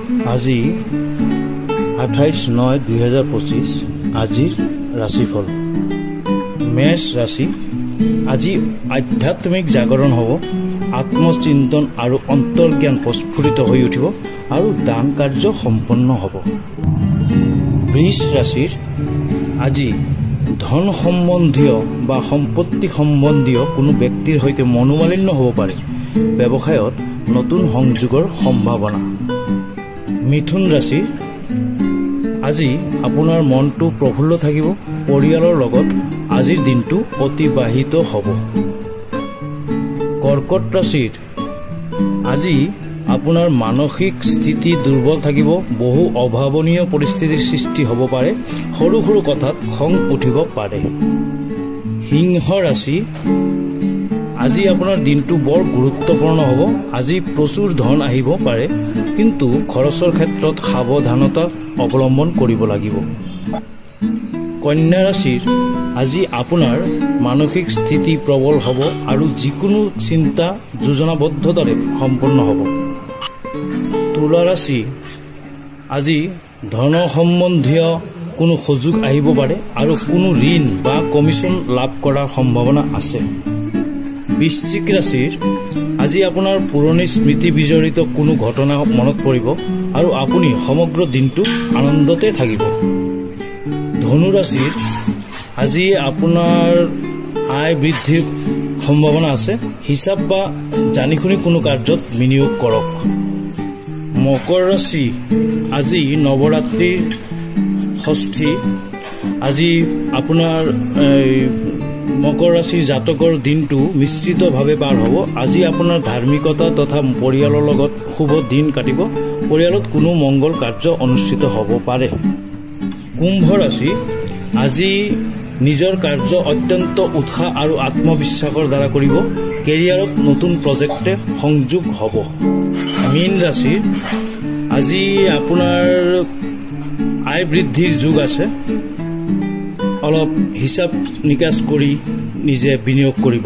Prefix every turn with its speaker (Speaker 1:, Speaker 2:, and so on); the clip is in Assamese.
Speaker 1: আজি 28/9/2025 আজিৰ ৰাশিফল মেষ ৰাশি। আজি আধ্যাত্মিক জাগৰণ হ'ব, আত্মচিন্তন আৰু অন্তৰ্জ্ঞান প্ৰস্ফুৰিত হৈ উঠিব আৰু দান কাৰ্য সম্পন্ন হ'ব। বৃষ ৰাশিৰ আজি ধন সম্বন্ধীয় বা সম্পত্তি সম্বন্ধীয় কোনো ব্যক্তিৰ সৈতে মনোমালিন্য হ'ব পাৰে। ব্যৱসায়ত নতুন সংযোগৰ সম্ভাৱনা। মিথুন ৰাশি। আজি আপোনাৰ মনটো প্ৰফুল্ল থাকিব, পৰিয়ালৰ লগত আজিৰ দিনটো অতিবাহিত হ'ব। কৰ্কট ৰাশিৰ আজি আপোনাৰ মানসিক স্থিতি দুৰ্বল থাকিব, বহু অভাৱনীয় পৰিস্থিতিৰ সৃষ্টি হ'ব পাৰে, সৰু সৰু কথাত খং উঠিব পাৰে। সিংহ ৰাশি। আজি আপোনাৰ দিনটো বৰ গুৰুত্বপূৰ্ণ হ'ব। আজি প্ৰচুৰ ধন আহিব পাৰে, কিন্তু খৰচৰ ক্ষেত্ৰত সাৱধানতা অৱলম্বন কৰিব লাগিব। কন্যা ৰাশিৰ আজি আপোনাৰ মানসিক স্থিতি প্ৰবল হ'ব আৰু যিকোনো চিন্তা যোজনাবদ্ধতাৰে সম্পন্ন হ'ব। তুলা ৰাশি। আজি ধন সম্বন্ধীয় কোনো সুযোগ আহিব পাৰে আৰু কোনো ঋণ বা কমিশ্যন লাভ কৰাৰ সম্ভাৱনা আছে। বৃশ্চিক ৰাশিৰ আজি আপোনাৰ পুৰণি স্মৃতি বিজড়িত কোনো ঘটনা মনত পৰিব আৰু আপুনি সমগ্ৰ দিনটো আনন্দতে থাকিব। ধনু ৰাশিৰ আজি আপোনাৰ আয় বৃদ্ধিৰ সম্ভাৱনা আছে। হিচাপ বা জানি শুনি কোনো কাৰ্যত বিনিয়োগ কৰক। মকৰ ৰাশি। আজি নৱৰাত্ৰিৰ ষষ্ঠী। আজি আপোনাৰ মকৰ ৰাশিৰ জাতকৰ দিনটো মিশ্ৰিতভাৱে পাৰ হ'ব। আজি আপোনাৰ ধাৰ্মিকতা তথা পৰিয়ালৰ লগত শুভ দিন কাটিব। পৰিয়ালত কোনো মংগল কাৰ্য অনুষ্ঠিত হ'ব পাৰে। কুম্ভ ৰাশি। আজি নিজৰ কাৰ্য অত্যন্ত উৎসাহ আৰু আত্মবিশ্বাসৰ দ্বাৰা কৰিব। কেৰিয়াৰত নতুন প্ৰজেক্টে সংযোগ হ'ব। মীন ৰাশিৰ আজি আপোনাৰ আয় বৃদ্ধিৰ যোগ আছে। অলপ হিচাপ নিকাচ কৰি নিজে বিনিয়োগ কৰিব।